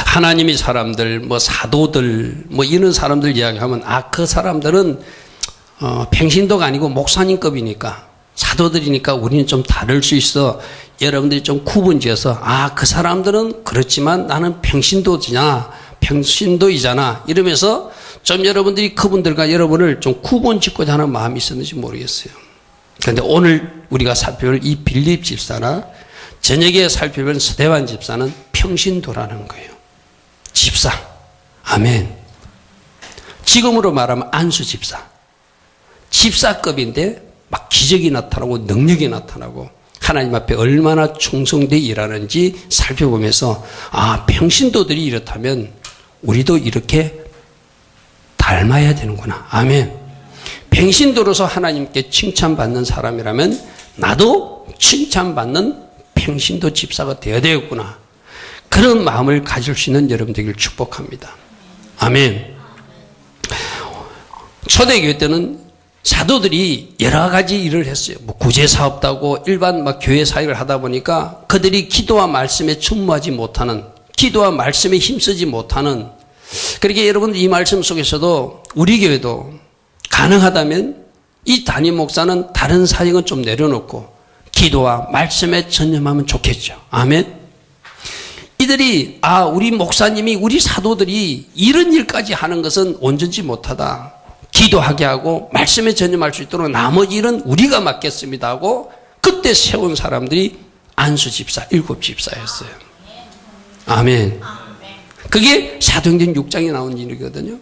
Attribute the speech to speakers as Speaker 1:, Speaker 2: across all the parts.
Speaker 1: 하나님의 사람들, 뭐 사도들, 뭐 이런 사람들 이야기하면 그 사람들은 평신도가 아니고 목사님급이니까 사도들이니까 우리는 좀 다를 수 있어. 여러분들이 좀 구분지어서 그 사람들은 그렇지만 나는 평신도이잖아 이러면서 좀 여러분들이 그분들과 여러분을 좀 구분짓고자 하는 마음이 있었는지 모르겠어요. 그런데 오늘 우리가 살펴볼 이 빌립 집사나 저녁에 살펴볼 스데반 집사는 평신도라는 거예요. 집사. 아멘. 지금으로 말하면 안수 집사. 집사급인데 막 기적이 나타나고 능력이 나타나고 하나님 앞에 얼마나 충성되어 일하는지 살펴보면서 평신도들이 이렇다면 우리도 이렇게 닮아야 되는구나. 아멘. 평신도로서 하나님께 칭찬받는 사람이라면 나도 칭찬받는 평신도 집사가 되어야 되겠구나. 그런 마음을 가질 수 있는 여러분 되기를 축복합니다. 아멘. 초대교회 때는 사도들이 여러 가지 일을 했어요. 뭐 구제사업도 하고 일반 교회 사역을 하다 보니까 그들이 기도와 말씀에 충무하지 못하는, 기도와 말씀에 힘쓰지 못하는, 그렇게 여러분 이 말씀 속에서도 우리 교회도 가능하다면 이 담임 목사는 다른 사역은 좀 내려놓고 기도와 말씀에 전념하면 좋겠죠. 아멘. 이들이 우리 목사님이, 우리 사도들이 이런 일까지 하는 것은 온전치 못하다. 기도하게 하고 말씀에 전념할 수 있도록 나머지 일은 우리가 맡겠습니다 하고 그때 세운 사람들이 안수 집사, 7 집사였어요. 아멘. 그게 사도행전 6장에 나온 일이거든요.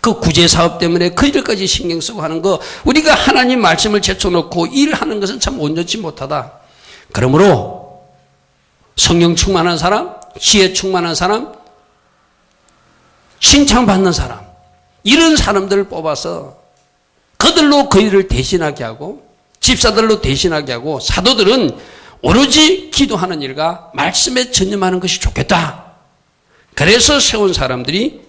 Speaker 1: 그 구제사업 때문에 그 일까지 신경 쓰고 하는 거, 우리가 하나님 말씀을 제쳐놓고 일하는 것은 참 온전치 못하다. 그러므로 성령 충만한 사람, 지혜 충만한 사람, 칭찬받는 사람, 이런 사람들을 뽑아서 그들로 그 일을 대신하게 하고 집사들로 대신하게 하고 사도들은 오로지 기도하는 일과 말씀에 전념하는 것이 좋겠다. 그래서 세운 사람들이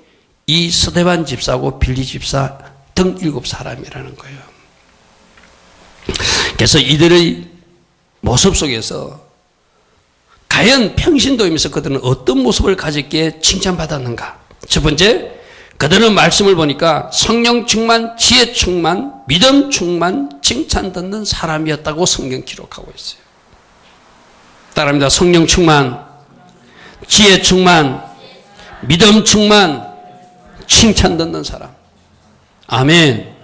Speaker 1: 이 스데반 집사하고 빌립 집사 등 7사람이라는 거예요. 그래서 이들의 모습 속에서 과연 평신도이면서 그들은 어떤 모습을 가졌기에 칭찬받았는가? 첫 번째, 그들은 말씀을 보니까 성령 충만, 지혜 충만, 믿음 충만, 칭찬 듣는 사람이었다고 성경 기록하고 있어요. 따라합니다. 성령 충만, 지혜 충만, 믿음 충만, 칭찬 듣는 사람. 아멘.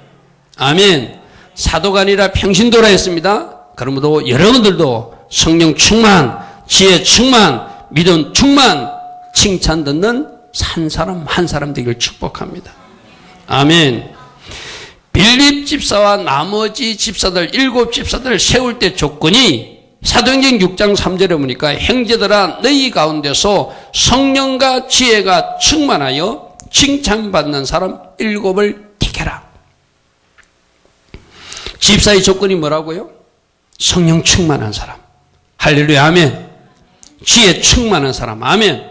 Speaker 1: 아멘. 사도가 아니라 평신도라 했습니다. 그러므로 여러분들도 성령 충만, 지혜 충만, 믿음 충만, 칭찬 듣는 한 사람 되기를 축복합니다. 아멘. 빌립 집사와 나머지 집사들, 7 집사들을 세울 때 조건이 사도행전 6장 3절에 보니까 형제들아 너희 가운데서 성령과 지혜가 충만하여 칭찬받는 사람 7을 택해라. 집사의 조건이 뭐라고요? 성령 충만한 사람. 할렐루야. 아멘. 지혜 충만한 사람. 아멘.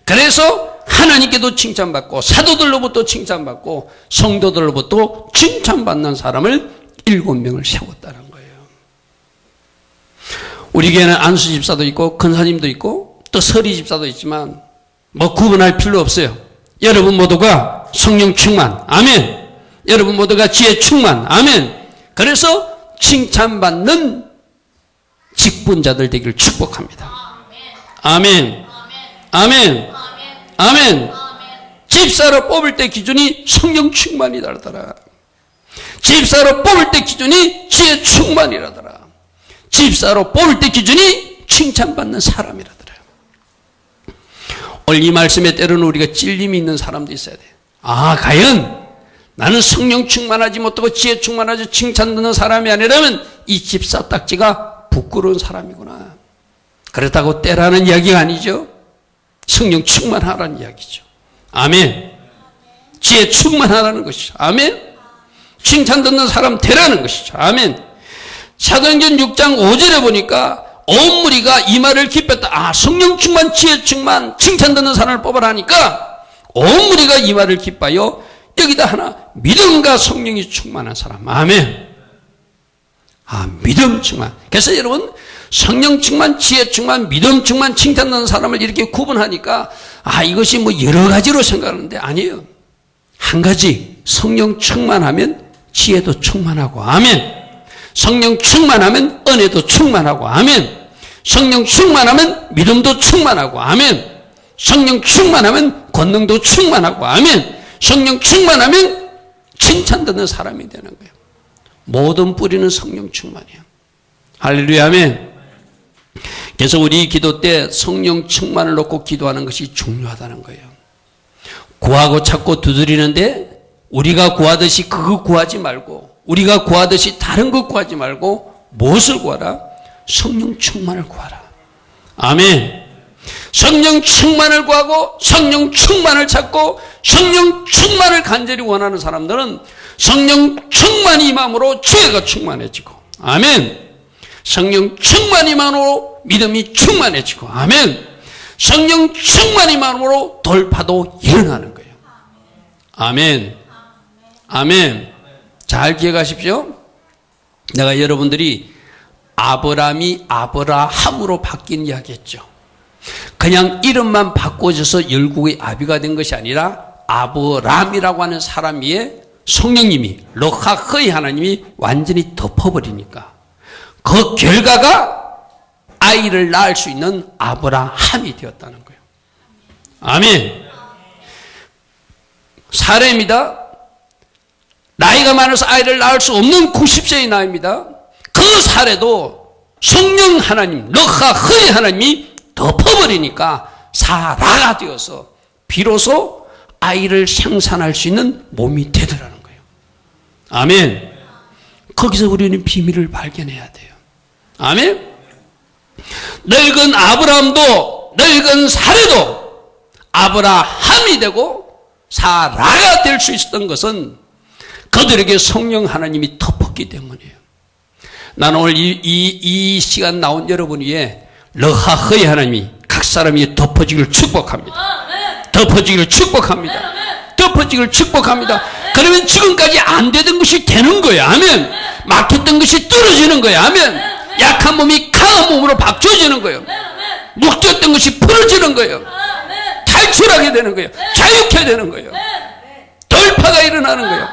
Speaker 1: 그래서 하나님께도 칭찬받고 사도들로부터 칭찬받고 성도들로부터 칭찬받는 사람을 7명을 세웠다는 거예요. 우리 교회는 안수 집사도 있고 근사님도 있고 또 서리 집사도 있지만 구분할 필요 없어요. 여러분 모두가 성령 충만. 아멘. 여러분 모두가 지혜 충만. 아멘. 그래서 칭찬받는 직분자들 되기를 축복합니다. 아멘. 아멘. 아멘. 집사로 뽑을 때 기준이 성령 충만이라더라. 집사로 뽑을 때 기준이 지혜 충만이라더라. 집사로 뽑을 때 기준이 칭찬받는 사람이라더라. 오늘 이 말씀에 때로는 우리가 찔림이 있는 사람도 있어야 돼. 과연 나는 성령 충만하지 못하고 지혜 충만하지 칭찬 듣는 사람이 아니라면 이 집사 딱지가 부끄러운 사람이구나. 그렇다고 떼라는 이야기가 아니죠. 성령 충만하라는 이야기죠. 아멘. 지혜 충만하라는 것이죠. 아멘. 칭찬 듣는 사람 되라는 것이죠. 아멘. 사도행전 6장 5절에 보니까 온 무리가 이 말을 기뻤다. 성령 충만, 지혜 충만, 칭찬 듣는 사람을 뽑아라니까 온 무리가 이 말을 기뻐요. 여기다 하나, 믿음과 성령이 충만한 사람. 아멘. 믿음 충만. 그래서 여러분, 성령 충만, 지혜 충만, 믿음 충만, 칭찬하는 사람을 이렇게 구분하니까 이것이 뭐 여러 가지로 생각하는데 아니에요. 한 가지, 성령 충만하면 지혜도 충만하고 아멘. 성령 충만하면 은혜도 충만하고 아멘. 성령 충만하면 믿음도 충만하고 아멘. 성령 충만하면 권능도 충만하고 아멘. 성령 충만하면 칭찬 듣는 사람이 되는 거예요. 모든 뿌리는 성령 충만이에요. 할렐루야 아멘. 그래서 우리 기도 때 성령 충만을 놓고 기도하는 것이 중요하다는 거예요. 구하고 찾고 두드리는데 우리가 구하듯이 그거 구하지 말고, 우리가 구하듯이 다른 것 구하지 말고 무엇을 구하라? 성령 충만을 구하라. 아멘. 성령 충만을 구하고 성령 충만을 찾고 성령 충만을 간절히 원하는 사람들은 성령 충만이 임함으로 지혜가 충만해지고 아멘. 성령 충만이 임함으로 믿음이 충만해지고 아멘. 성령 충만이 임함으로 돌파도 일어나는 거예요. 아멘. 아멘. 잘 기억하십시오. 내가 여러분들이 아브람이 아브라함으로 바뀐 이야기 했죠. 그냥 이름만 바꿔줘서 열국의 아비가 된 것이 아니라 아브람이라고 하는 사람 위에 성령님이, 르하흐의 하나님이 완전히 덮어버리니까 그 결과가 아이를 낳을 수 있는 아브라함이 되었다는 거예요. 아멘. 사례입니다. 나이가 많아서 아이를 낳을 수 없는 90세의 나이입니다. 그 사례도 성령 하나님, 르하흐의 하나님이 덮어버리니까 사라가 되어서 비로소 아이를 생산할 수 있는 몸이 되더라는 거예요. 아멘. 거기서 우리는 비밀을 발견해야 돼요. 아멘. 늙은 아브라함도 늙은 사례도 아브라함이 되고 사라가 될 수 있었던 것은 그들에게 성령 하나님이 덮었기 때문이에요. 나는 오늘 이 시간 나온 여러분 위에 르하흐의 하나님이 각 사람 위에 덮어지기를 축복합니다. 덮어지기를 축복합니다. 덮어지기를 축복합니다. 그러면 지금까지 안 되던 것이 되는 거예요. 아멘. 막혔던 것이 뚫어지는 거예요. 아멘. 약한 몸이 강한 몸으로 바뀌어지는 거예요. 묶였던 것이 풀어지는 거예요. 탈출하게 되는 거예요. 자유케 되는 거예요. 돌파가 일어나는 거예요.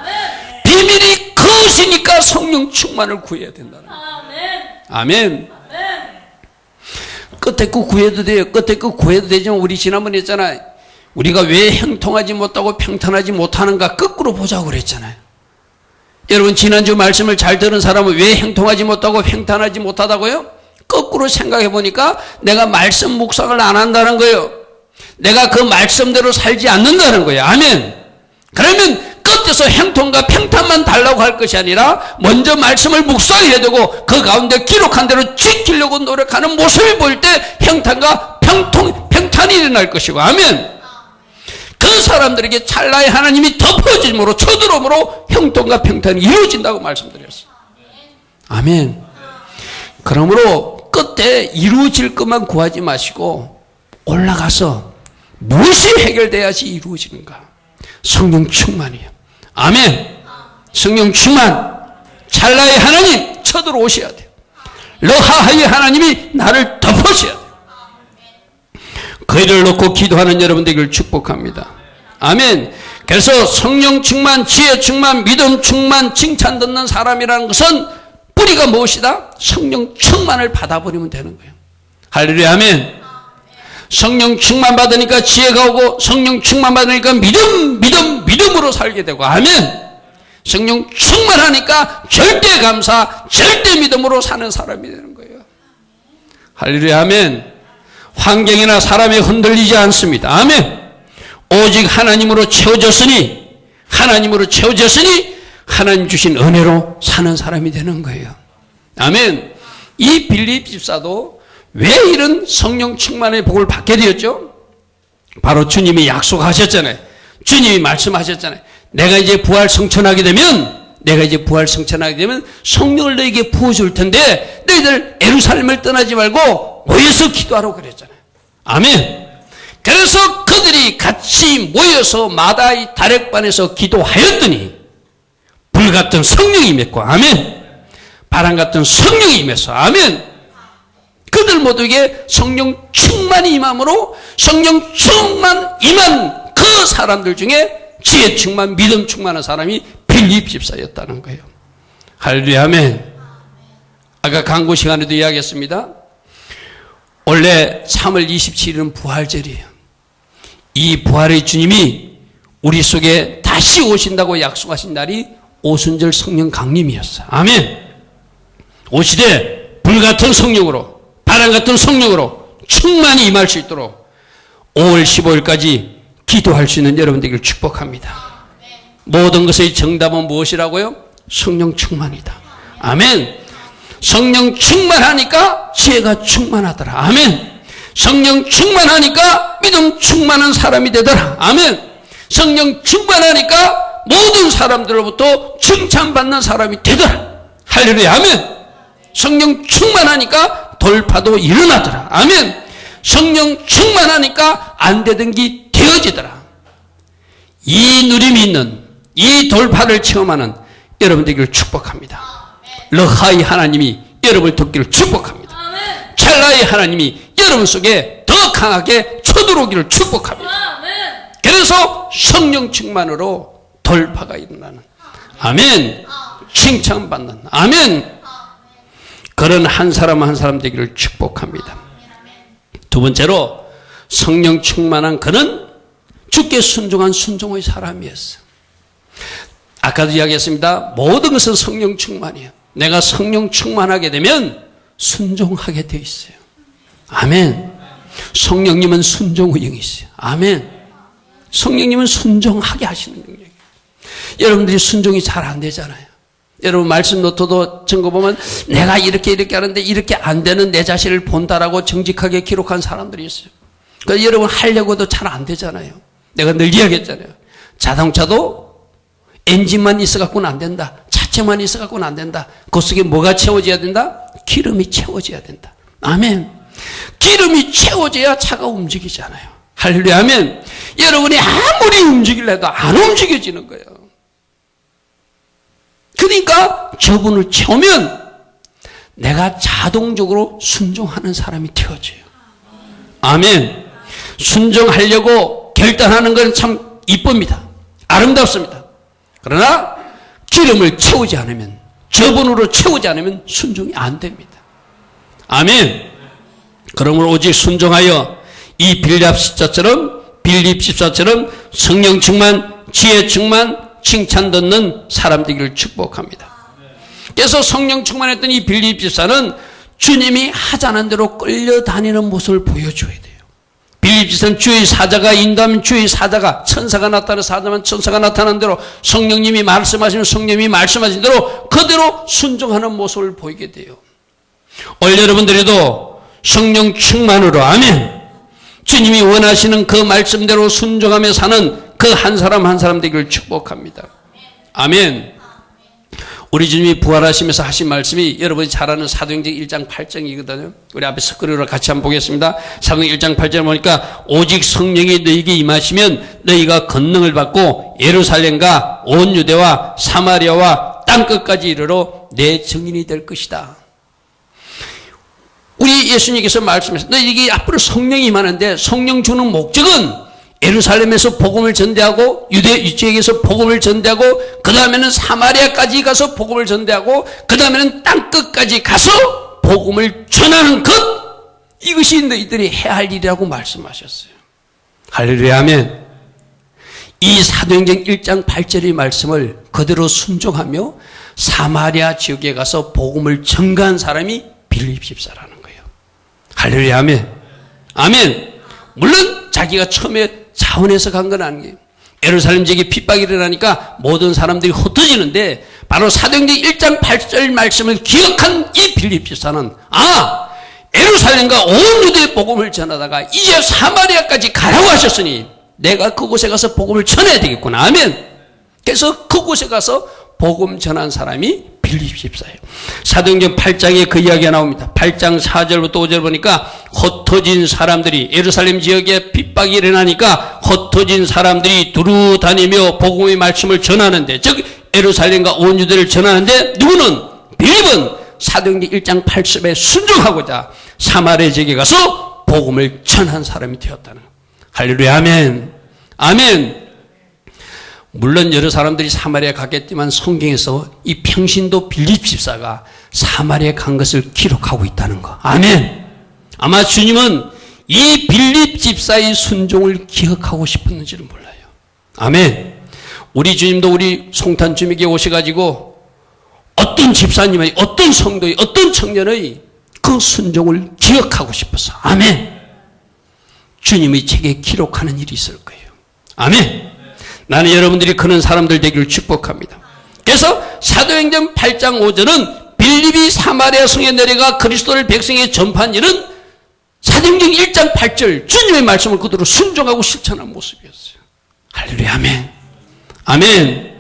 Speaker 1: 비밀이 그것이니까 성령 충만을 구해야 된다는 거예요. 아멘. 끝에 거 구해도 돼요. 끝에 거 구해도 되지만 우리 지난번에 했잖아요. 우리가 왜 형통하지 못하고 평탄하지 못하는가 거꾸로 보자고 그랬잖아요. 여러분 지난주 말씀을 잘 들은 사람은 왜 형통하지 못하고 평탄하지 못하다고요? 거꾸로 생각해 보니까 내가 말씀 묵상을 안 한다는 거예요. 내가 그 말씀대로 살지 않는다는 거예요. 아멘. 그러면 끝에서 형통과 평탄만 달라고 할 것이 아니라 먼저 말씀을 묵상해야 되고 그 가운데 기록한 대로 지키려고 노력하는 모습이 보일 때 형통과 평탄이 일어날 것이고 아멘. 그 사람들에게 찰나의 하나님이 덮어짐으로 쳐들어옴으로 형통과 평탄이 이루어진다고 말씀드렸어요. 아멘. 그러므로 끝에 이루어질 것만 구하지 마시고 올라가서 무엇이 해결돼야지 이루어지는가? 성령 충만이에요. 아멘. 성령 충만. 찰나의 하나님 쳐들어오셔야 돼요. 르하하의 하나님이 나를 덮으셔야 돼요. 그 일을 놓고 기도하는 여러분 되기를 축복합니다. 아멘. 그래서 성령 충만, 지혜 충만, 믿음 충만, 칭찬 듣는 사람이라는 것은 뿌리가 무엇이다? 성령 충만을 받아버리면 되는 거예요. 할렐루야 아멘. 성령 충만 받으니까 지혜가 오고 성령 충만 받으니까 믿음으로 살게 되고 아멘. 성령 충만하니까 절대 감사, 절대 믿음으로 사는 사람이 되는 거예요. 할렐루야 아멘. 환경이나 사람이 흔들리지 않습니다. 아멘. 오직 하나님으로 채워졌으니 하나님 주신 은혜로 사는 사람이 되는 거예요. 아멘. 이 빌립 집사도 왜 이런 성령 충만의 복을 받게 되었죠? 바로 주님이 약속하셨잖아요. 주님이 말씀하셨잖아요. 내가 이제 부활 성천하게 되면 성령을 너에게 부어줄 텐데 너희들 예루살렘을 떠나지 말고 모여서 기도하라고 그랬잖아요. 아멘. 그래서 그들이 같이 모여서 마다이 다락방에서 기도하였더니 불같은 성령이 임했고 아멘. 바람 같은 성령이 임했어. 아멘. 그들 모두에게 성령 충만이 임함으로 성령 충만 임한 그 사람들 중에 지혜 충만, 믿음 충만한 사람이 빌립 집사였다는 거예요. 할렐루야, 아멘. 아까 강구 시간에도 이야기했습니다. 원래 3월 27일은 부활절이에요. 이 부활의 주님이 우리 속에 다시 오신다고 약속하신 날이 오순절 성령 강림이었어요. 아멘. 오시되 불같은 성령으로, 바람같은 성령으로 충만히 임할 수 있도록 5월 15일까지 기도할 수 있는 여러분들에게 축복합니다. 모든 것의 정답은 무엇이라고요? 성령 충만이다. 아멘. 성령 충만하니까 지혜가 충만하더라. 아멘. 성령 충만하니까 믿음 충만한 사람이 되더라. 아멘. 성령 충만하니까 모든 사람들로부터 칭찬받는 사람이 되더라. 할렐루야. 아멘. 성령 충만하니까 돌파도 일어나더라. 아멘. 성령 충만하니까 안 되던 게 되어지더라. 이 누림이 있는 이 돌파를 체험하는 여러분들에게 축복합니다. 르하이 하나님이 여러분을 돕기를 축복합니다. 찰나의 하나님이 여러분 속에 더 강하게 쳐들어오기를 축복합니다. 그래서 성령 충만으로 돌파가 일어나는, 아멘, 칭찬받는, 아멘, 그런 한 사람 한 사람 되기를 축복합니다. 두 번째로 성령 충만한 그는 주께 순종한 순종의 사람이었어요. 아까도 이야기했습니다. 모든 것은 성령 충만이에요. 내가 성령 충만하게 되면 순종하게 되어 있어요. 아멘. 성령님은 순종의 영이세요. 아멘. 성령님은 순종하게 하시는 능력이에요. 여러분들이 순종이 잘 안 되잖아요. 여러분 말씀 노트도 적어보면 내가 이렇게 하는데 이렇게 안 되는 내 자신을 본다라고 정직하게 기록한 사람들이 있어요. 그래서 여러분 하려고도 잘 안 되잖아요. 내가 늘 이야기했잖아요. 자동차도 엔진만 있어갖고는 안 된다. 차체만 있어갖고는 안 된다. 그 속에 뭐가 채워져야 된다? 기름이 채워져야 된다. 아멘. 기름이 채워져야 차가 움직이잖아요. 할렐루야, 아멘. 여러분이 아무리 움직이려 해도 안 움직여지는 거예요. 그러니까 저분을 채우면 내가 자동적으로 순종하는 사람이 되어져요. 아멘. 순종하려고 결단하는 건 참 이쁩니다. 아름답습니다. 그러나 기름을 채우지 않으면, 저분으로 채우지 않으면 순종이 안 됩니다. 아멘. 그러므로 오직 순종하여 이 빌립 집사처럼 성령 충만, 지혜 충만, 칭찬 듣는 사람 되기를 축복합니다. 그래서 성령 충만했던 이 빌립 집사는 주님이 하자는 대로 끌려다니는 모습을 보여줘야 돼요. 빌립 집사는 주의 사자가 인도하면 주의 사자가, 천사가 나타나는 사자면 천사가 나타나는 대로, 성령님이 말씀하시면 성령님이 말씀하신 대로 그대로 순종하는 모습을 보이게 돼요. 오늘 여러분들에도 성령 충만으로, 아멘, 주님이 원하시는 그 말씀대로 순종하며 사는 그 한 사람 한 사람 되기를 축복합니다. 아멘. 우리 주님이 부활하시면서 하신 말씀이 여러분이 잘 아는 사도행전 1장 8장이거든요. 우리 앞에 스크린으로 같이 한번 보겠습니다. 사도행전 1장 8절 보니까 오직 성령이 너희에게 임하시면 너희가 권능을 받고 예루살렘과 온 유대와 사마리아와 땅끝까지 이르러 내 증인이 될 것이다. 우리 예수님께서 말씀하셨어요. 너희에게 앞으로 성령이 임하는데 성령 주는 목적은 예루살렘에서 복음을 전대하고 유대 지역에서 복음을 전대하고 그 다음에는 사마리아까지 가서 복음을 전대하고 그 다음에는 땅끝까지 가서 복음을 전하는 것, 이것이 너희들이 해야 할 일이라고 말씀하셨어요. 할렐루야, 아멘. 이 사도행전 1장 8절의 말씀을 그대로 순종하며 사마리아 지역에 가서 복음을 전가한 사람이 빌립 집사라는 거예요. 할렐루야, 아멘. 아멘. 물론 자기가 처음에 자원해서 간 건 아니에요. 예루살렘 지역에 핍박이 일어나니까 모든 사람들이 흩어지는데 바로 사도행전 1장 8절 말씀을 기억한 이 빌립 집사는 예루살렘과 온 유대의 복음을 전하다가 이제 사마리아까지 가라고 하셨으니 내가 그곳에 가서 복음을 전해야 되겠구나. 아멘. 그래서 그곳에 가서 복음 전한 사람이 빌립 집사예요. 사도행전 8장에 그 이야기가 나옵니다. 8장 4절부터 5절 보니까 흩어진 사람들이, 예루살렘 지역에 핍박이 일어나니까 흩어진 사람들이 두루 다니며 복음의 말씀을 전하는데, 즉 예루살렘과 온 유대를 전하는데 누구는? 빌립은 사도행전 1장 80에 순종하고자 사마리아 지역에 가서 복음을 전한 사람이 되었다는 거예요. 할렐루야. 아멘. 아멘. 물론 여러 사람들이 사마리아 갔겠지만 성경에서 이 평신도 빌립 집사가 사마리아 간 것을 기록하고 있다는 거. 아멘. 아마 주님은 이 빌립 집사의 순종을 기억하고 싶었는지는 몰라요. 아멘. 우리 주님도 우리 송탄 주님에게 오셔가지고 어떤 집사님의, 어떤 성도의, 어떤 청년의 그 순종을 기억하고 싶어서. 아멘. 주님의 책에 기록하는 일이 있을 거예요. 아멘. 나는 여러분들이 그런 사람들 되기를 축복합니다. 그래서 사도행전 8장 5절은 빌립이 사마리아 성에 내려가 그리스도를 백성에게 전파한 일은 사도행전 1장 8절 주님의 말씀을 그대로 순종하고 실천한 모습이었어요. 할렐루야. 아멘. 아멘.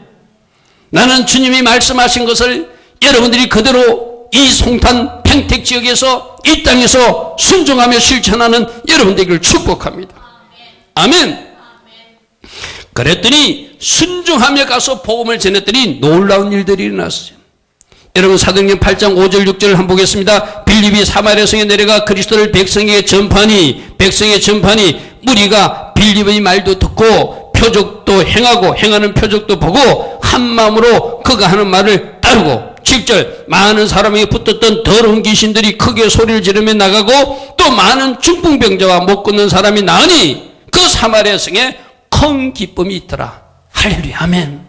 Speaker 1: 나는 주님이 말씀하신 것을 여러분들이 그대로 이 송탄 평택 지역에서 이 땅에서 순종하며 실천하는 여러분 되기를 축복합니다. 아멘. 그랬더니 순종하며 가서 복음을 전했더니 놀라운 일들이 일어났어요. 여러분 사도행전 8장 5절 6절을 한번 보겠습니다. 빌립이 사마리아 성에 내려가 그리스도를 백성에게 전파하니 무리가 빌립의 말도 듣고 표적도 행하고 행하는 표적도 보고 한 마음으로 그가 하는 말을 따르고 7절 많은 사람에게 붙었던 더러운 귀신들이 크게 소리를 지르며 나가고 또 많은 중풍병자와 못 걷는 사람이 나으니 그 사마리아 성에 큰 기쁨이 있더라. 할렐루야. 아멘.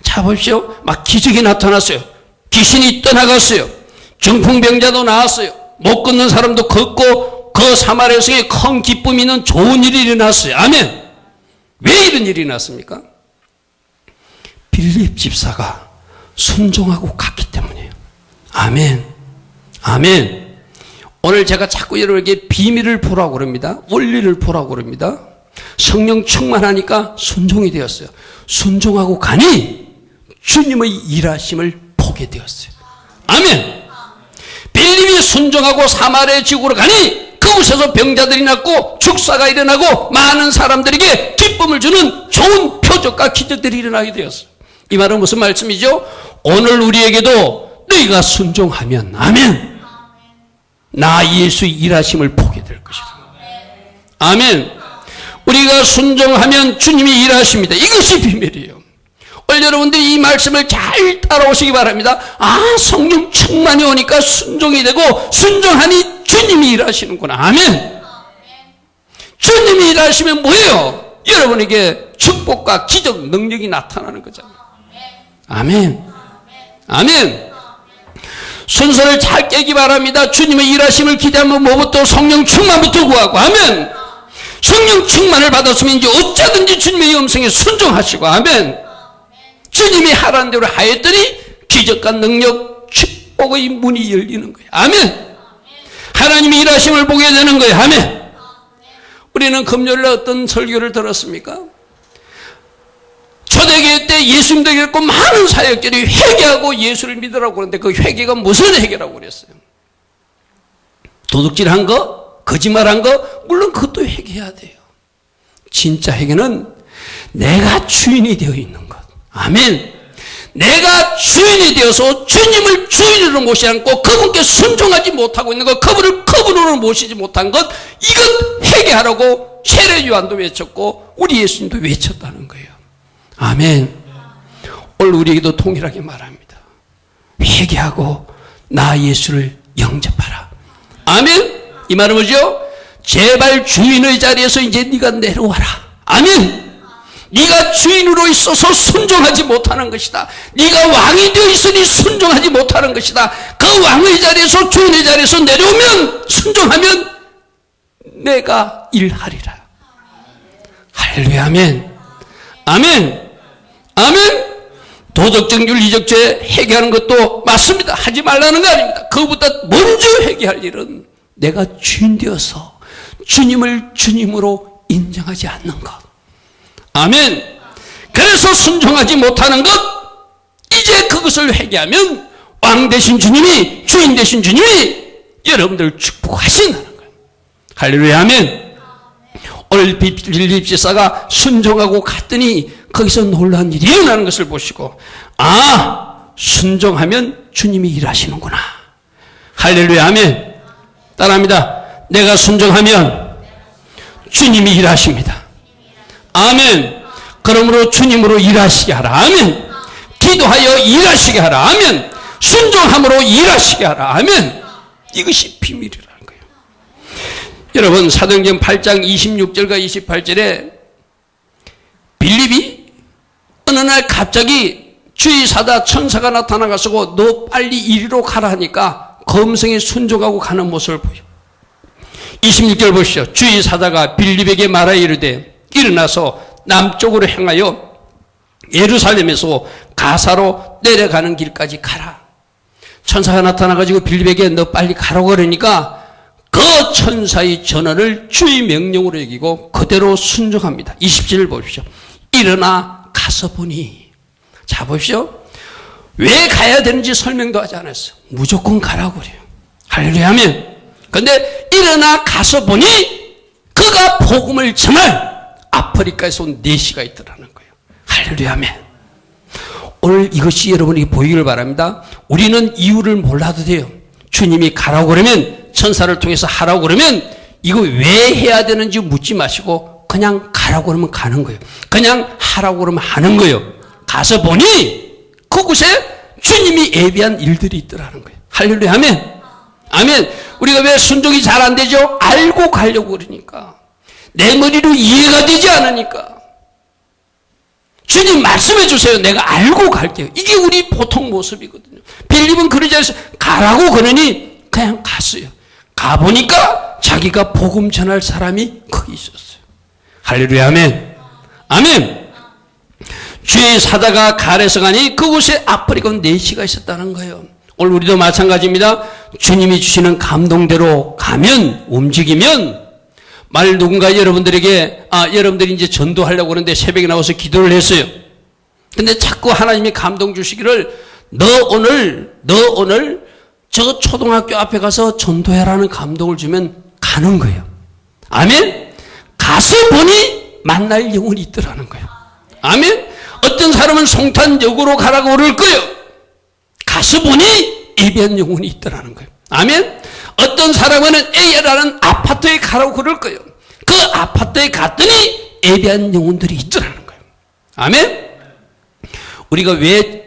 Speaker 1: 자 보십시오. 막 기적이 나타났어요. 귀신이 떠나갔어요. 중풍병자도 나왔어요. 못 걷는 사람도 걷고 그 사마리아 성에 큰 기쁨이 있는 좋은 일이 일어났어요. 아멘. 왜 이런 일이 났습니까? 빌립 집사가 순종하고 갔기 때문이에요. 아멘. 아멘. 오늘 제가 자꾸 여러분에게 비밀을 보라고 그럽니다. 원리를 보라고 그럽니다. 성령 충만하니까 순종이 되었어요. 순종하고 가니 주님의 일하심을 보게 되었어요. 아멘. 빌립이 순종하고 사마리아 지구로 가니 그곳에서 병자들이 낫고 축사가 일어나고 많은 사람들에게 기쁨을 주는 좋은 표적과 기적들이 일어나게 되었어요. 이 말은 무슨 말씀이죠? 오늘 우리에게도 너희가 순종하면 아멘. 나 예수의 일하심을 보게 될 것이다. 아멘. 우리가 순종하면 주님이 일하십니다. 이것이 비밀이에요. 오늘 여러분들이 이 말씀을 잘 따라오시기 바랍니다. 아, 성령 충만이 오니까 순종이 되고 순종하니 주님이 일하시는구나. 아멘. 주님이 일하시면 뭐예요? 여러분에게 축복과 기적 능력이 나타나는 거잖아요. 아멘. 아멘. 순서를 잘 깨기 바랍니다. 주님의 일하심을 기대하면 뭐부터? 성령 충만부터 구하고. 아멘. 성령 충만을 받았으면 이제 어쩌든지 주님의 음성에 순종하시고. 아멘. 주님이 하라는 대로 하였더니 기적과 능력, 축복의 문이 열리는 거예요. 아멘. 하나님이 일하심을 보게 되는 거예요. 아멘. 우리는 금요일에 어떤 설교를 들었습니까? 초대교회 때 예수님도 그랬고 많은 사역들이 회개하고 예수를 믿으라고 그러는데 그 회개가 무슨 회개라고 그랬어요? 도둑질한 거? 거짓말한 거? 물론 그것도 회개해야 돼요. 진짜 회개는 내가 주인이 되어 있는 것. 아멘. 내가 주인이 되어서 주님을 주인으로 모시지 않고 그분께 순종하지 못하고 있는 것, 그분을 그분으로 모시지 못한 것, 이것 회개하라고 세례 요한도 외쳤고 우리 예수님도 외쳤다는 거예요. 아멘. 오늘 우리에게도 동일하게 말합니다. 회개하고 나 예수를 영접하라. 아멘. 이 말은 뭐죠? 제발 주인의 자리에서 이제 네가 내려와라. 아멘. 네가 주인으로 있어서 순종하지 못하는 것이다. 네가 왕이 되어 있으니 순종하지 못하는 것이다. 그 왕의 자리에서 주인의 자리에서 내려오면 순종하면 내가 일하리라. 할렐루야. 아멘. 아멘. 아멘. 도덕적 윤리적죄 회개하는 것도 맞습니다. 하지 말라는 거 아닙니다. 그것보다 먼저 회개할 일은 내가 주인 되어서 주님을 주님으로 인정하지 않는 것. 아멘. 그래서 순종하지 못하는 것, 이제 그것을 회개하면 왕 되신 주님이, 주인 되신 주님이 여러분들을 축복하신다는 거예요. 할렐루야. 아멘. 오늘 빌립 집사가 순종하고 갔더니 거기서 놀라운 일이 일어나는 것을 보시고, 아, 순종하면 주님이 일하시는구나. 할렐루야, 아멘. 따라합니다. 내가 순종하면 주님이 일하십니다. 아멘. 그러므로 주님으로 일하시게 하라. 아멘. 기도하여 일하시게 하라. 아멘. 순종함으로 일하시게 하라. 아멘. 이것이 비밀이라는 거예요. 여러분, 사도행전 8장 26절과 28절에 빌립이 어느 날 갑자기 주의 사다 천사가 나타나가지고 너 빨리 이리로 가라 하니까 검성에 순종하고 가는 모습을 보여. 26절 보시죠. 주의 사다가 빌립에게 말하여 이르되 일어나서 남쪽으로 향하여 예루살렘에서 가사로 내려가는 길까지 가라. 천사가 나타나가지고 빌립에게 너 빨리 가라고 그러니까 그 천사의 전언을 주의 명령으로 여기고 그대로 순종합니다. 27절 보십시오. 일어나 가서 보니. 자, 보십시오. 왜 가야 되는지 설명도 하지 않았어요. 무조건 가라고 그래요. 할렐루야 하면. 근데 일어나 가서 보니 그가 복음을 전할 아프리카에서 온 내시가 있더라는 거예요. 할렐루야 하면. 오늘 이것이 여러분이 보이길 바랍니다. 우리는 이유를 몰라도 돼요. 주님이 가라고 그러면, 천사를 통해서 하라고 그러면 이거 왜 해야 되는지 묻지 마시고 그냥 가라고 그러면 가는 거예요. 그냥 하라고 그러면 하는 거예요. 가서 보니 그곳에 주님이 예비한 일들이 있더라는 거예요. 할렐루야 아멘. 아멘. 우리가 왜 순종이 잘 안 되죠? 알고 가려고 그러니까. 내 머리로 이해가 되지 않으니까. 주님 말씀해 주세요. 내가 알고 갈게요. 이게 우리 보통 모습이거든요. 빌립은 그러지 않아서 가라고 그러니 그냥 갔어요. 가보니까 자기가 복음 전할 사람이 거기 있었어요. 할렐루야 아멘. 아멘. 주의 사다가 갈에서 가니 그곳에 아프리카 내시가 있었다는 거예요. 오늘 우리도 마찬가지입니다. 주님이 주시는 감동대로 가면, 움직이면, 만일 누군가 여러분들에게 여러분들이 이제 전도하려고 그러는데 새벽에 나와서 기도를 했어요. 근데 자꾸 하나님이 감동 주시기를 너 오늘 저 초등학교 앞에 가서 전도해라는 감동을 주면 가는 거예요. 아멘. 가서 보니 만날 영혼이 있더라는 거예요. 아멘. 어떤 사람은 송탄역으로 가라고 그럴 거예요. 가서 보니 예비한 영혼이 있더라는 거예요. 아멘. 어떤 사람은 A라는 아파트에 가라고 그럴 거예요. 그 아파트에 갔더니 예비한 영혼들이 있더라는 거예요. 아멘. 우리가 왜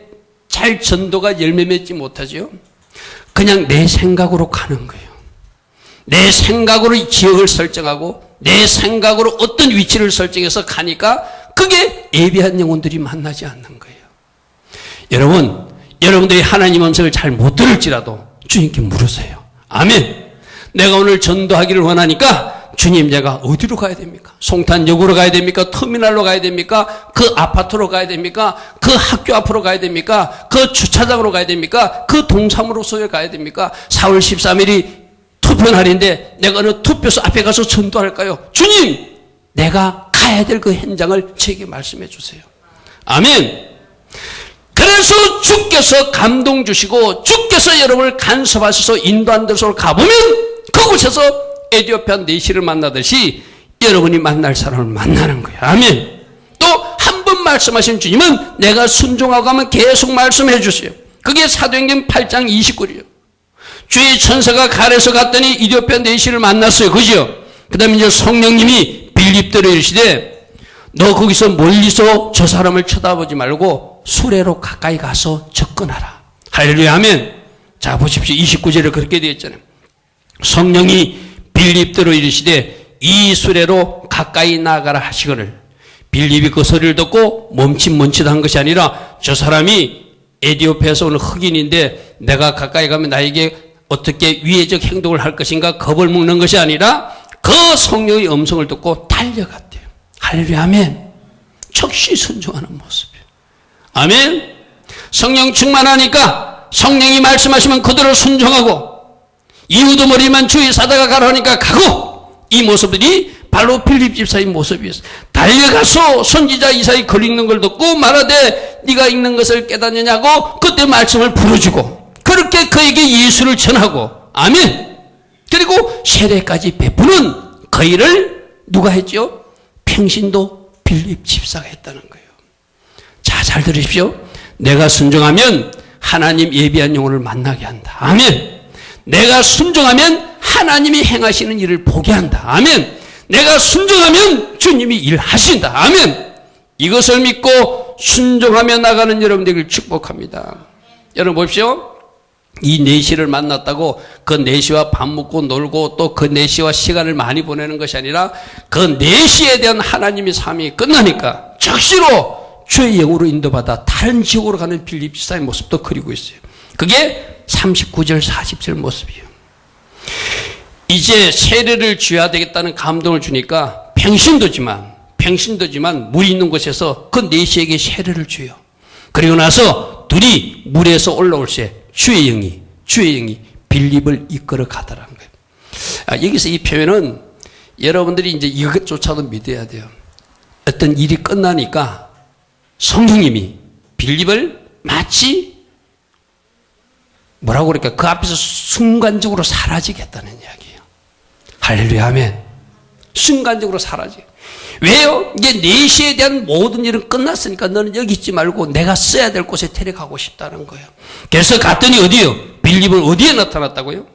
Speaker 1: 잘 전도가 열매 맺지 못하죠? 그냥 내 생각으로 가는 거예요. 내 생각으로 지역을 설정하고 내 생각으로 어떤 위치를 설정해서 가니까 그게 예비한 영혼들이 만나지 않는 거예요. 여러분들이 하나님 음성을 잘 못 들을지라도 주님께 물으세요. 아멘. 내가 오늘 전도하기를 원하니까 주님 제가 어디로 가야 됩니까? 송탄역으로 가야 됩니까? 터미널로 가야 됩니까? 그 아파트로 가야 됩니까? 그 학교 앞으로 가야 됩니까? 그 주차장으로 가야 됩니까? 그 동사무소에 가야 됩니까? 4월 13일이 투표날인데 내가 어느 투표소 앞에 가서 전도할까요? 주님! 내가 가야 될 그 현장을 제게 말씀해 주세요. 아멘. 그래서 주께서 감동 주시고 주께서 여러분을 간섭하셔서 인도한 데서 가보면 그곳에서 에티오피아 내시를 만나듯이 여러분이 만날 사람을 만나는 거예요. 아멘. 또 한 번 말씀하신 주님은 내가 순종하고 가면 계속 말씀해 주세요. 그게 사도행전 8장 29절이에요. 주의 천사가 갈에서 갔더니 에티오피아 내시를 만났어요. 그죠? 그 다음에 이제 성령님이 빌립대로 이르시되 너 거기서 멀리서 저 사람을 쳐다보지 말고 수레로 가까이 가서 접근하라. 할렐루야 아멘. 자 보십시오. 29절에 그렇게 되어 있잖아요. 성령이 빌립대로 이르시되 이 수레로 가까이 나가라 하시거늘 빌립이 그 소리를 듣고 멈칫한 것이 아니라 저 사람이 에티오피아에서 오는 흑인인데 내가 가까이 가면 나에게 어떻게 위해적 행동을 할 것인가 겁을 먹는 것이 아니라 그 성령의 음성을 듣고 달려갔대요. 할렐루야 아멘. 즉시 순종하는 모습이에요. 아멘. 성령 충만하니까 성령이 말씀하시면 그대로 순종하고 이유도 모르지만 주의 사다가 가라 하니까 가고 이 모습들이 바로 빌립 집사의 모습이었어요. 달려가서 선지자 이사야 글 읽는 걸 듣고 말하되 네가 읽는 것을 깨닫느냐고 그때 말씀을 풀어주고 그렇게 그에게 예수를 전하고 아멘. 그리고 세례까지 베푸는 그 일을 누가 했죠? 평신도 빌립 집사가 했다는 거예요. 자, 잘 들으십시오. 내가 순종하면 하나님 예비한 영혼을 만나게 한다. 아멘. 내가 순종하면 하나님이 행하시는 일을 보게 한다. 아멘. 내가 순종하면 주님이 일하신다. 아멘. 이것을 믿고 순종하며 나가는 여러분들을 축복합니다. 여러분 보십시오. 이 내시를 만났다고 그 내시와 밥 먹고 놀고 또 그 내시와 시간을 많이 보내는 것이 아니라 그 내시에 대한 하나님의 삶이 끝나니까 즉시로 주의 영으로 인도받아 다른 지역으로 가는 빌립 집사의 모습도 그리고 있어요. 그게 39절 40절 모습이에요. 이제 세례를 줘야 되겠다는 감동을 주니까 평신도지만 물이 있는 곳에서 그 내시에게 세례를 줘요. 그리고 나서 둘이 물에서 올라올 때 주의 영이 빌립을 이끌어 가더라는 거예요. 여기서 이 표현은 여러분들이 이제 이것조차도 믿어야 돼요. 어떤 일이 끝나니까 성령님이 빌립을 마치 뭐라고 그럴까? 그 앞에서 순간적으로 사라지게 했다는 이야기예요. 할렐루야, 아멘. 순간적으로 사라지게. 왜요? 이제 내시에 대한 모든 일은 끝났으니까 너는 여기 있지 말고 내가 써야 될 곳에 데려가고 싶다는 거예요. 그래서 갔더니 어디요? 빌립은 어디에 나타났다고요?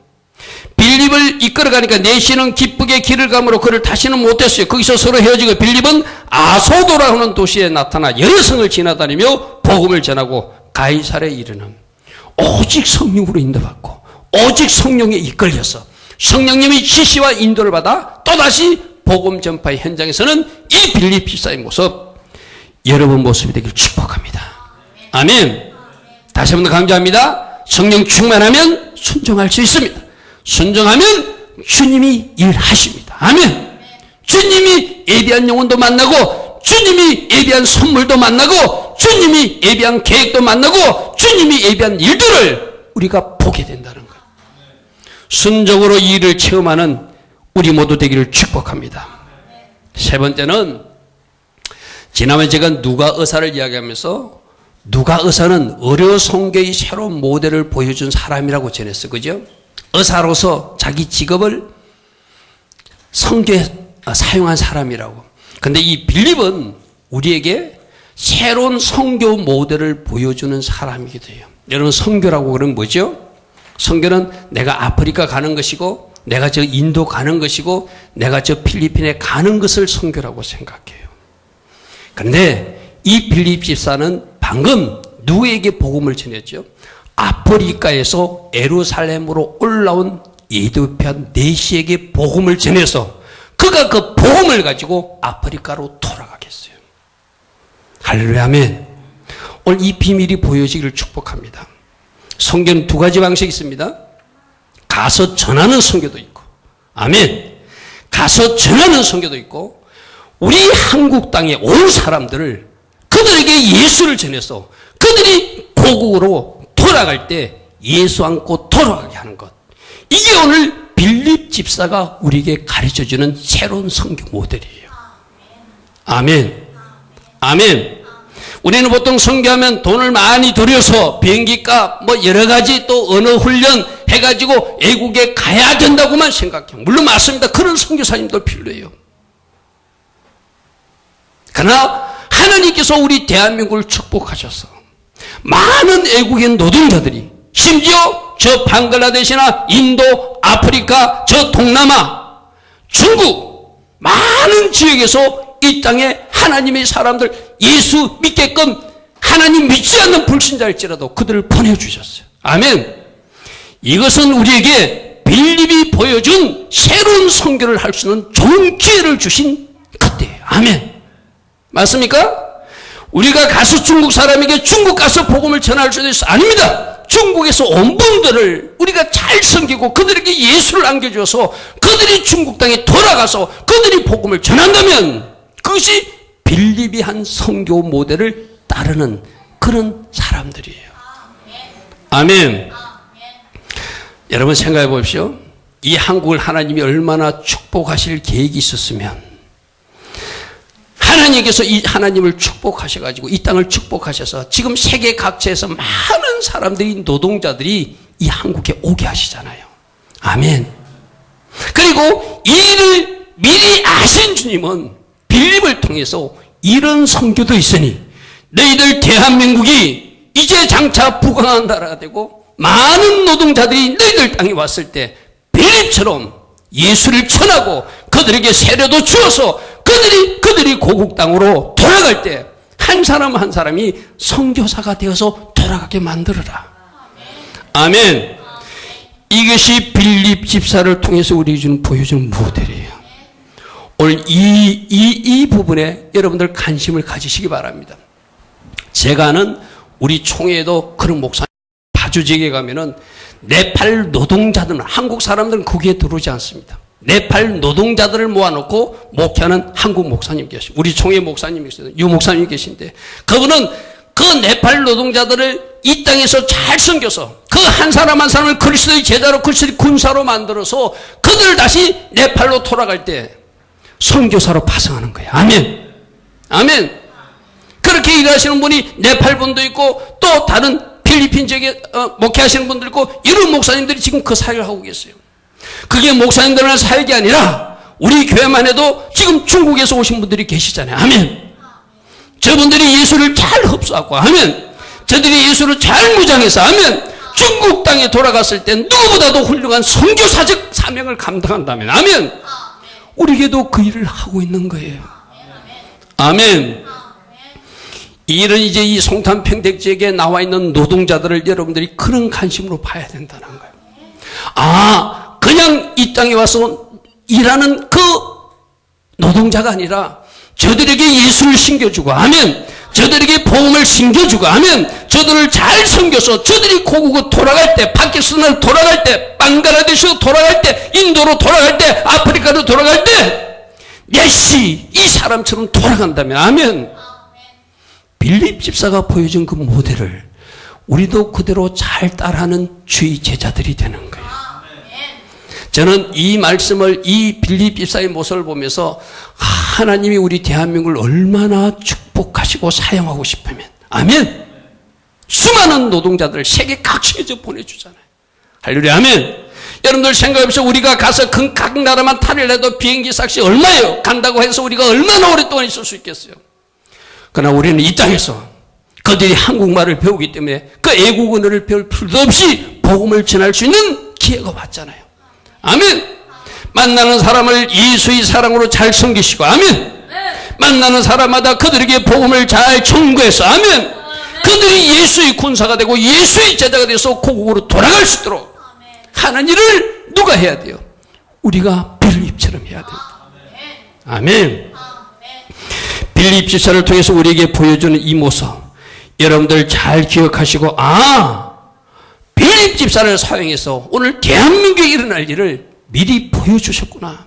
Speaker 1: 빌립을 이끌어가니까 내시는 기쁘게 길을 가므로 그를 다시는 못했어요. 거기서 서로 헤어지고 빌립은 아소도라는 도시에 나타나 여러 성을 지나다니며 복음을 전하고 가이사랴에 이르는 오직 성령으로 인도받고 오직 성령에 이끌려서 성령님의 지시와 인도를 받아 또다시 복음 전파의 현장에서는 이 빌립 집사의 모습, 여러분 모습이 되길 축복합니다. 아멘. 다시 한번 강조합니다. 성령 충만하면 순종할 수 있습니다. 순종하면 주님이 일하십니다. 아멘. 주님이 예비한 영혼도 만나고 주님이 예비한 선물도 만나고 주님이 예비한 계획도 만나고 주님이 예비한 일들을 우리가 보게 된다는 거예요. 순종으로 이 일을 체험하는 우리 모두 되기를 축복합니다. 세 번째는 지난번에 제가 누가 의사를 이야기하면서 누가 의사는 의료 선교의 새로운 모델을 보여준 사람이라고 전했어요. 그죠? 의사로서 자기 직업을 선교에 사용한 사람이라고. 근데 이 빌립은 우리에게 새로운 선교 모델을 보여주는 사람이기도 해요. 여러분 선교라고 그러면 뭐죠? 선교는 내가 아프리카 가는 것이고 내가 저 인도 가는 것이고 내가 저 필리핀에 가는 것을 선교라고 생각해요. 그런데 이 빌립 집사는 방금 누구에게 복음을 전했죠? 아프리카에서 예루살렘으로 올라온 에티오피아 내시에게 복음을 전해서 그가 그 복음을 가지고 아프리카로 돌아가겠어요. 할렐루야, 아멘. 오늘 이 비밀이 보여지기를 축복합니다. 선교는 두 가지 방식이 있습니다. 가서 전하는 선교도 있고, 아멘. 가서 전하는 선교도 있고, 우리 한국 땅에 온 사람들을 그들에게 예수를 전해서 그들이 고국으로 돌아갈 때 예수 안고 돌아가게 하는 것. 이게 오늘 빌립 집사가 우리에게 가르쳐주는 새로운 선교 모델이에요. 아멘. 아멘. 우리는 보통 선교하면 돈을 많이 들여서 비행기값 뭐 여러 가지 또 언어 훈련 해가지고 외국에 가야 된다고만 생각해요. 물론 맞습니다. 그런 선교사님도 필요해요. 그러나 하나님께서 우리 대한민국을 축복하셔서 많은 외국인 노동자들이 심지어 저 방글라데시나 인도, 아프리카, 저 동남아, 중국 많은 지역에서 이 땅에 하나님의 사람들 예수 믿게끔 하나님 믿지 않는 불신자일지라도 그들을 보내주셨어요. 아멘. 이것은 우리에게 빌립이 보여준 새로운 선교를 할 수 있는 좋은 기회를 주신 그때예요. 아멘. 맞습니까? 우리가 가서 중국 사람에게 중국 가서 복음을 전할 수 있어? 아닙니다. 중국에서 온 분들을 우리가 잘 섬기고 그들에게 예수를 안겨줘서 그들이 중국 땅에 돌아가서 그들이 복음을 전한다면 그것이 빌립이 한 선교 모델을 따르는 그런 사람들이에요. 아멘. 여러분 생각해 보십시오. 이 한국을 하나님이 얼마나 축복하실 계획이 있었으면 하나님께서 이 하나님을 축복하셔가지고 이 땅을 축복하셔서 지금 세계 각지에서 많은 사람들이 노동자들이 이 한국에 오게 하시잖아요. 아멘. 그리고 이 일을 미리 아신 주님은 빌립을 통해서 이런 선교도 있으니 너희들 대한민국이 이제 장차 부강한 나라가 되고 많은 노동자들이 너희들 땅에 왔을 때 빌립처럼 예수를 전하고 그들에게 세례도 주어서 그들이 고국 땅으로 돌아갈 때 한 사람 한 사람이 선교사가 되어서 돌아가게 만들어라. 아멘. 이것이 빌립 집사를 통해서 우리에게 보여주는 모델이에요. 오늘 이 부분에 여러분들 관심을 가지시기 바랍니다. 제가 아는 우리 총회에도 그런 목사님, 파주지역에 가면은 네팔 노동자들은, 한국 사람들은 거기에 들어오지 않습니다. 네팔 노동자들을 모아놓고 목회하는 한국 목사님 계시고, 우리 총회 목사님이 계시요 유 목사님이 계신데, 그분은 그 네팔 노동자들을 이 땅에서 잘 섬겨서 그 한 사람 한 사람을 그리스도의 제자로, 그리스도의 군사로 만들어서 그들을 다시 네팔로 돌아갈 때 선교사로 파송하는 거예요. 아멘. 아멘. 그렇게 일하시는 분이 네팔 분도 있고 또 다른 필리핀 지역에 목회하시는 분들 있고, 이런 목사님들이 지금 그 사역을 하고 계세요. 그게 목사님들의 사역이 아니라 우리 교회만 해도 지금 중국에서 오신 분들이 계시잖아요. 아멘. 저분들이 예수를 잘 흡수하고, 아멘. 저들이 예수를 잘 무장해서, 아멘. 중국 땅에 돌아갔을 때 누구보다도 훌륭한 선교사적 사명을 감당한다면, 아멘. 우리에게도 그 일을 하고 있는 거예요. 아멘. 이 일은 이제 이 송탄 평택 지역에 나와 있는 노동자들을 여러분들이 그런 관심으로 봐야 된다는 거예요. 아, 그냥 이 땅에 와서 일하는 그 노동자가 아니라 저들에게 예수를 심겨주고, 아멘. 저들에게 복음을 심겨주고, 아멘. 저들을 잘 섬겨서 저들이 고국으로 돌아갈 때, 파키스탄으로 돌아갈 때, 방글라데시로 돌아갈 때, 인도로 돌아갈 때, 아프리카로 돌아갈 때 예시 이 사람처럼 돌아간다면, 아멘. 빌립 집사가 보여준 그 모델을 우리도 그대로 잘 따라하는 주의 제자들이 되는 거예요. 저는 이 말씀을, 이 빌립 집사의 모습을 보면서 하나님이 우리 대한민국을 얼마나 축복하시고 사용하고 싶으면, 아멘. 수많은 노동자들을 세계 각지에서 보내주잖아요. 할렐루야, 아멘. 여러분들 생각해보세요. 우리가 가서 각 나라만 탈을 해도 비행기 값이 얼마예요? 간다고 해서 우리가 얼마나 오랫동안 있을 수 있겠어요? 그러나 우리는 이 땅에서 그들이 한국말을 배우기 때문에 그 애국 언어를 배울 필요도 없이 복음을 전할 수 있는 기회가 왔잖아요. 아멘. 만나는 사람을 예수의 사랑으로 잘 섬기시고, 아멘. 만나는 사람마다 그들에게 복음을 잘 전거해서, 아멘. 그들이 예수의 군사가 되고 예수의 제자가 돼서 고국으로 돌아갈 수 있도록 하는 일을 누가 해야 돼요? 우리가 빌립처럼 해야 됩니다. 아멘. 빌립 집사를 통해서 우리에게 보여주는 이 모습, 여러분들 잘 기억하시고, 아, 빌립 집사를 사용해서 오늘 대한민국에 일어날 일을 미리 보여주셨구나.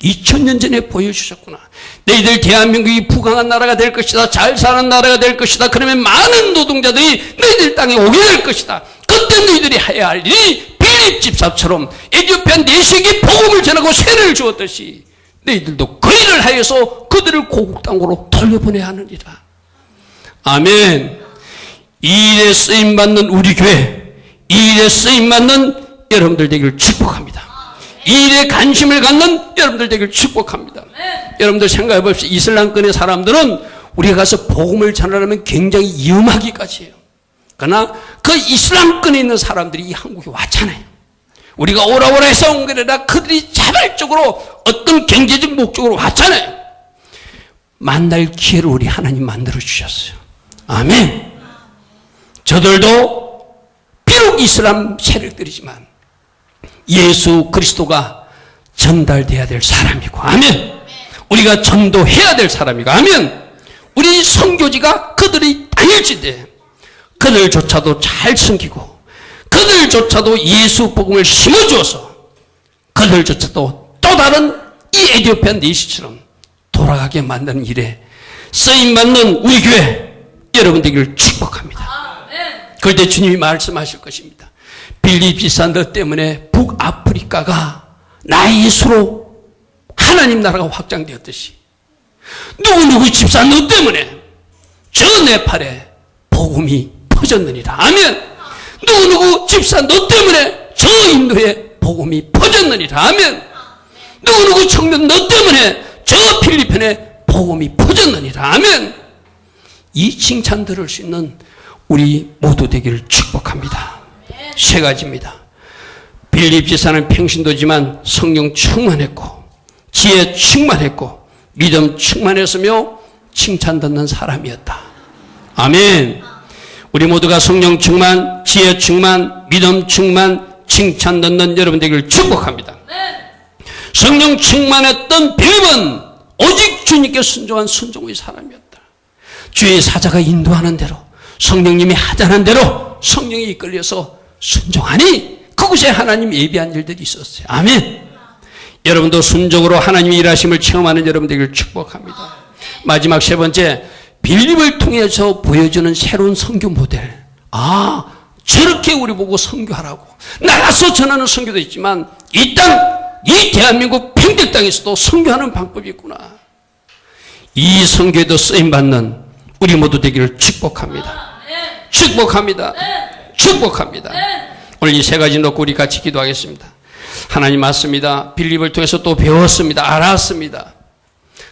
Speaker 1: 2000년 전에 보여주셨구나. 너희들 대한민국이 부강한 나라가 될 것이다. 잘 사는 나라가 될 것이다. 그러면 많은 노동자들이 너희들 땅에 오게 될 것이다. 그때 너희들이 해야 할 일이 빌립 집사처럼 에티오피아 내시에게 복음을 전하고 세례를 주었듯이 너희들도 그 일을 하여서 그들을 고국 땅으로 돌려보내야 하느니라. 아멘. 이 일에 쓰임받는 우리 교회, 이 일에 쓰임받는 여러분들 되기를 축복합니다. 이 일에 관심을 갖는 여러분들 되기를 축복합니다. 여러분들 생각해 봅시다. 이슬람권의 사람들은 우리가 가서 복음을 전하려면 굉장히 위험하기까지 해요. 그러나 그 이슬람권에 있는 사람들이 이 한국에 왔잖아요. 우리가 오라오라 해서 온 게 아니라 그들이 자발적으로 어떤 경제적 목적으로 왔잖아요. 만날 기회를 우리 하나님 만들어 주셨어요. 아멘. 저들도 비록 이슬람 세력들이지만 예수 그리스도가 전달돼야 될 사람이고, 아멘. 우리가 전도해야 될 사람이고, 아멘. 우리 선교지가 그들이 아닐지대 그들조차도 잘 섬기고 그들조차도 예수 복음을 심어주어서 그들조차도 또 다른 이 에티오피아 내시처럼 돌아가게 만드는 일에 쓰임받는 우리 교회 여러분 되기를 축복합니다. 그럴 때 주님이 말씀하실 것입니다. 빌립 집사 너 때문에 북아프리카가 나의 수로 하나님 나라가 확장되었듯이 누구 집사 너 때문에 저 네팔에 복음이 퍼졌느니라. 아멘. 누구 집사 너 때문에 저 인도에 복음이 퍼졌느니라. 아멘. 누구 청년 너 때문에 저 필리핀에 복음이 퍼졌느니라. 아멘. 이 칭찬 들을 수 있는 우리 모두 되기를 축복합니다. 세 가지입니다. 빌립 지사는 평신도지만 성령 충만했고 지혜 충만했고 믿음 충만했으며 칭찬 듣는 사람이었다. 아멘. 우리 모두가 성령 충만, 지혜 충만, 믿음 충만, 칭찬 듣는 여러분 되기를 축복합니다. 성령 충만했던 빌립은 오직 주님께 순종한 순종의 사람이었다. 주의 사자가 인도하는 대로 성령님이 하자는 대로 성령이 이끌려서 순종하니 그곳에 하나님 예비한 일들이 있었어요. 아멘. 여러분도 순종으로 하나님의 일하심을 체험하는 여러분 되기를 축복합니다. 마지막 세 번째, 빌립을 통해서 보여주는 새로운 선교 모델. 저렇게 우리 보고 선교하라고. 나가서 전하는 선교도 있지만 이 땅, 이 대한민국 평택 땅에서도 선교하는 방법이 있구나. 이 선교에도 쓰임받는 우리 모두 되기를 축복합니다. 축복합니다. 축복합니다. 오늘 이 세 가지 놓고 우리 같이 기도하겠습니다. 하나님 맞습니다. 빌립을 통해서 또 배웠습니다. 알았습니다.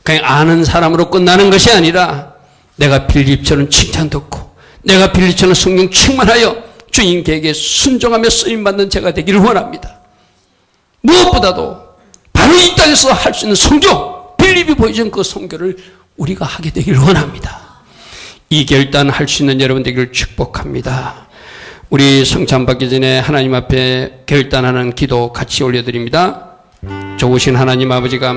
Speaker 1: 그냥 아는 사람으로 끝나는 것이 아니라 내가 빌립처럼 칭찬 듣고 내가 빌립처럼 성령 충만하여 주님께 순종하며 쓰임받는 제가 되기를 원합니다. 무엇보다도 바로 이 땅에서 할 수 있는 선교, 빌립이 보여준 그 선교를 우리가 하게 되기를 원합니다. 이 결단할 수 있는 여러분 되기를 축복합니다. 우리 성찬 받기 전에 하나님 앞에 결단하는 기도 같이 올려드립니다. 좋으신 하나님 아버지가